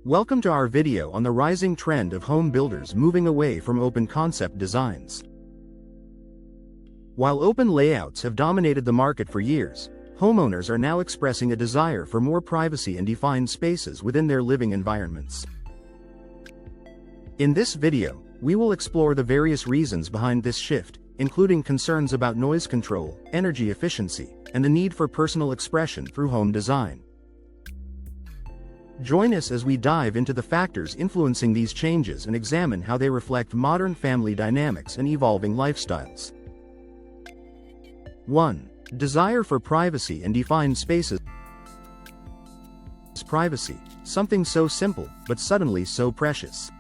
Welcome to our video on the rising trend of home builders moving away from open concept designs. While open layouts have dominated the market for years, homeowners are now expressing a desire for more privacy and defined spaces within their living environments. In this video, we will explore the various reasons behind this shift, including concerns about noise control, energy efficiency, and the need for personal expression through home design. Join us as we dive into the factors influencing these changes and examine how they reflect modern family dynamics and evolving lifestyles. 1. Desire for privacy and defined spaces. Privacy, something so simple, but suddenly so precious.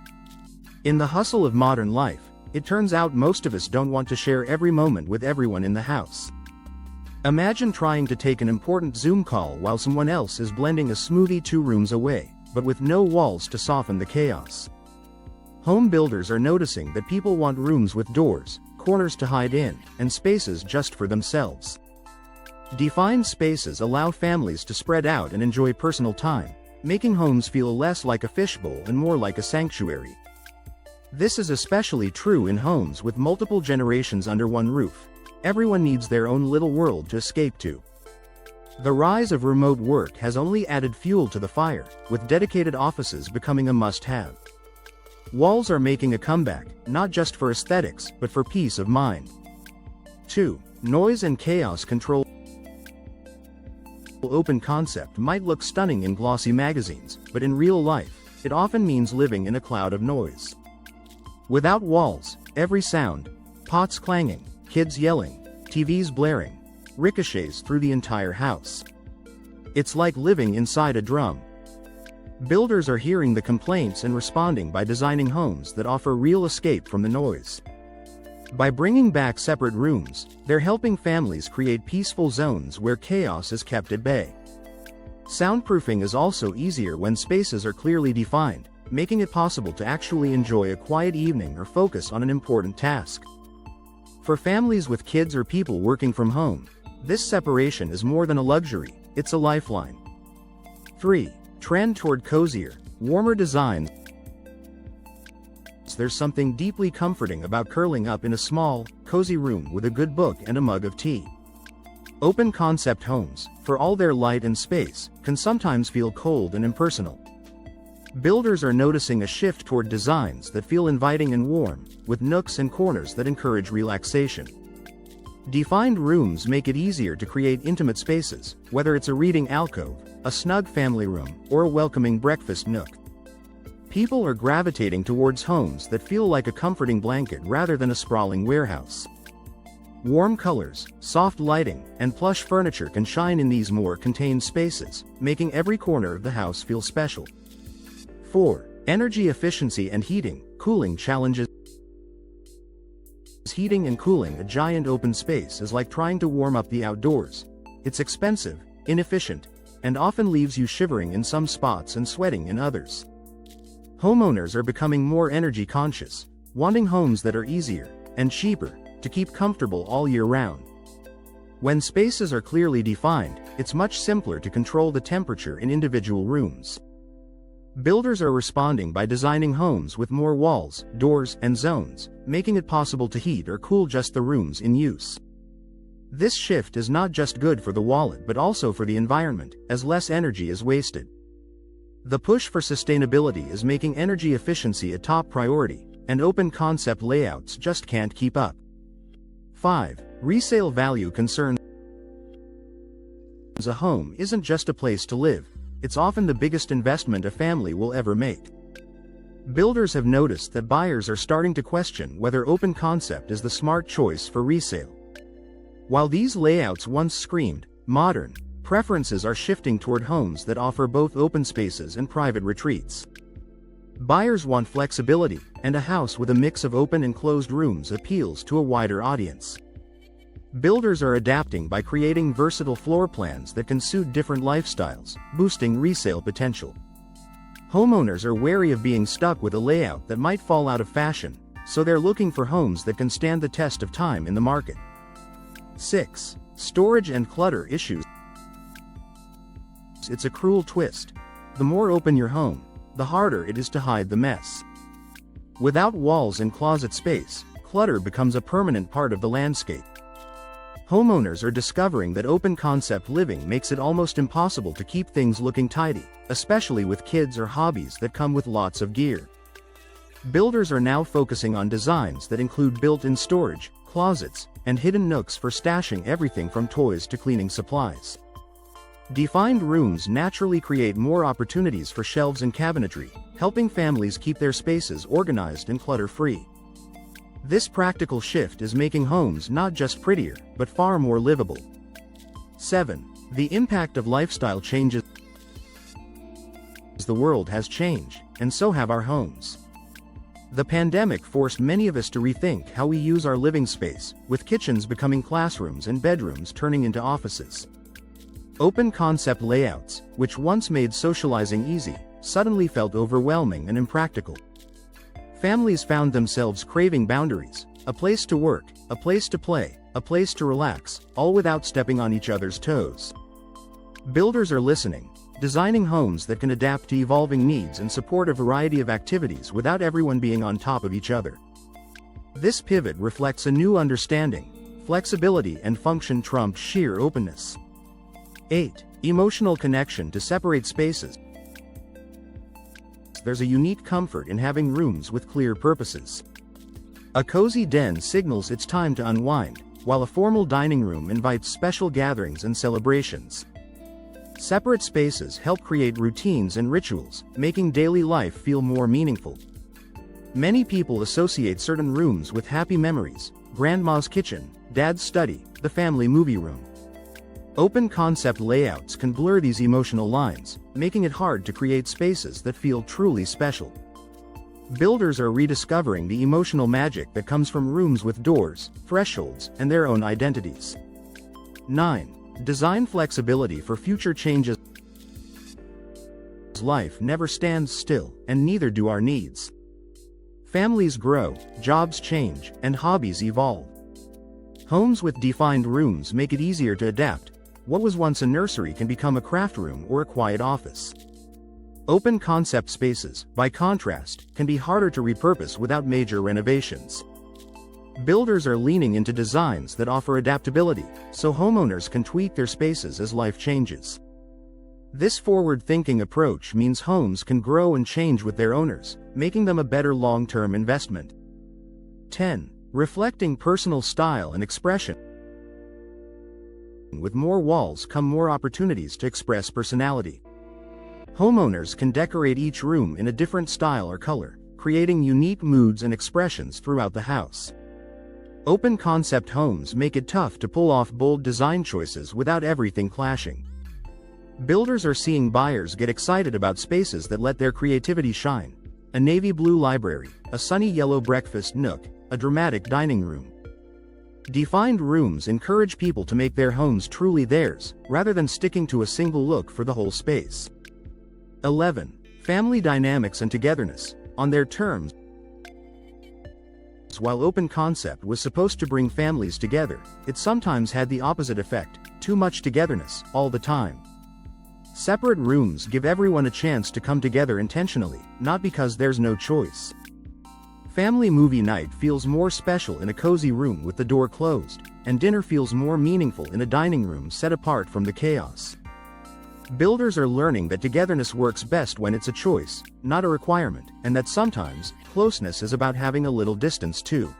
In the hustle of modern life, it turns out most of us don't want to share every moment with everyone in the house. Imagine trying to take an important Zoom call while someone else is blending a smoothie 2 rooms away, but with no walls to soften the chaos. Home builders are noticing that people want rooms with doors, corners to hide in, and spaces just for themselves. Defined spaces allow families to spread out and enjoy personal time, making homes feel less like a fishbowl and more like a sanctuary. This is especially true in homes with multiple generations under one roof. Everyone needs their own little world to escape to. The rise of remote work has only added fuel to the fire, with dedicated offices becoming a must-have. Walls are making a comeback, not just for aesthetics, but for peace of mind. 2. Noise and chaos control. Open concept might look stunning in glossy magazines, but in real life, it often means living in a cloud of noise. Without walls, every sound, pots clanging, kids yelling, TVs blaring, ricochets through the entire house. It's like living inside a drum. Builders are hearing the complaints and responding by designing homes that offer real escape from the noise. By bringing back separate rooms, they're helping families create peaceful zones where chaos is kept at bay. Soundproofing is also easier when spaces are clearly defined, making it possible to actually enjoy a quiet evening or focus on an important task. For families with kids or people working from home, this separation is more than a luxury, it's a lifeline. 3. Trend toward cozier, warmer designs. There's something deeply comforting about curling up in a small, cozy room with a good book and a mug of tea. Open concept homes, for all their light and space, can sometimes feel cold and impersonal. Builders are noticing a shift toward designs that feel inviting and warm, with nooks and corners that encourage relaxation. Defined rooms make it easier to create intimate spaces, whether it's a reading alcove, a snug family room, or a welcoming breakfast nook. People are gravitating towards homes that feel like a comforting blanket rather than a sprawling warehouse. Warm colors, soft lighting, and plush furniture can shine in these more contained spaces, making every corner of the house feel special. 4. Energy efficiency and heating, cooling challenges. Heating and cooling a giant open space is like trying to warm up the outdoors. It's expensive, inefficient, and often leaves you shivering in some spots and sweating in others. Homeowners are becoming more energy conscious, wanting homes that are easier and cheaper to keep comfortable all year round. When spaces are clearly defined, it's much simpler to control the temperature in individual rooms. Builders are responding by designing homes with more walls, doors, and zones, making it possible to heat or cool just the rooms in use. This shift is not just good for the wallet but also for the environment, as less energy is wasted. The push for sustainability is making energy efficiency a top priority, and open concept layouts just can't keep up. 5. Resale value concerns. A home isn't just a place to live. It's often the biggest investment a family will ever make. Builders have noticed that buyers are starting to question whether open concept is the smart choice for resale. While these layouts once screamed modern, preferences are shifting toward homes that offer both open spaces and private retreats. Buyers want flexibility, and a house with a mix of open and closed rooms appeals to a wider audience. Builders are adapting by creating versatile floor plans that can suit different lifestyles, boosting resale potential. Homeowners are wary of being stuck with a layout that might fall out of fashion, so they're looking for homes that can stand the test of time in the market. 6. Storage and clutter issues. It's a cruel twist. The more open your home, the harder it is to hide the mess. Without walls and closet space, clutter becomes a permanent part of the landscape. Homeowners are discovering that open-concept living makes it almost impossible to keep things looking tidy, especially with kids or hobbies that come with lots of gear. Builders are now focusing on designs that include built-in storage, closets, and hidden nooks for stashing everything from toys to cleaning supplies. Defined rooms naturally create more opportunities for shelves and cabinetry, helping families keep their spaces organized and clutter-free. This practical shift is making homes not just prettier, but far more livable. 7. The impact of lifestyle changes. The world has changed, and so have our homes. The pandemic forced many of us to rethink how we use our living space, with kitchens becoming classrooms and bedrooms turning into offices. Open-concept layouts, which once made socializing easy, suddenly felt overwhelming and impractical. Families found themselves craving boundaries, a place to work, a place to play, a place to relax, all without stepping on each other's toes. Builders are listening, designing homes that can adapt to evolving needs and support a variety of activities without everyone being on top of each other. This pivot reflects a new understanding: flexibility and function trump sheer openness. 8. Emotional connection to separate spaces. There's a unique comfort in having rooms with clear purposes. A cozy den signals it's time to unwind, while a formal dining room invites special gatherings and celebrations. Separate spaces help create routines and rituals, making daily life feel more meaningful. Many people associate certain rooms with happy memories: grandma's kitchen, dad's study, the family movie room. Open-concept layouts can blur these emotional lines, making it hard to create spaces that feel truly special. Builders are rediscovering the emotional magic that comes from rooms with doors, thresholds, and their own identities. 9. Design flexibility for future changes. Life never stands still, and neither do our needs. Families grow, jobs change, and hobbies evolve. Homes with defined rooms make it easier to adapt. What was once a nursery can become a craft room or a quiet office. Open-concept spaces, by contrast, can be harder to repurpose without major renovations. Builders are leaning into designs that offer adaptability, so homeowners can tweak their spaces as life changes. This forward-thinking approach means homes can grow and change with their owners, making them a better long-term investment. 10. Reflecting personal style and expression. With more walls come more opportunities to express personality. Homeowners can decorate each room in a different style or color, creating unique moods and expressions throughout the house. Open-concept homes make it tough to pull off bold design choices without everything clashing. Builders are seeing buyers get excited about spaces that let their creativity shine: a navy blue library, a sunny yellow breakfast nook, a dramatic dining room. Defined rooms encourage people to make their homes truly theirs, rather than sticking to a single look for the whole space. 11. Family dynamics and togetherness, on their terms. While open concept was supposed to bring families together, it sometimes had the opposite effect: too much togetherness, all the time. Separate rooms give everyone a chance to come together intentionally, not because there's no choice. Family movie night feels more special in a cozy room with the door closed, and dinner feels more meaningful in a dining room set apart from the chaos. Builders are learning that togetherness works best when it's a choice, not a requirement, and that sometimes, closeness is about having a little distance too.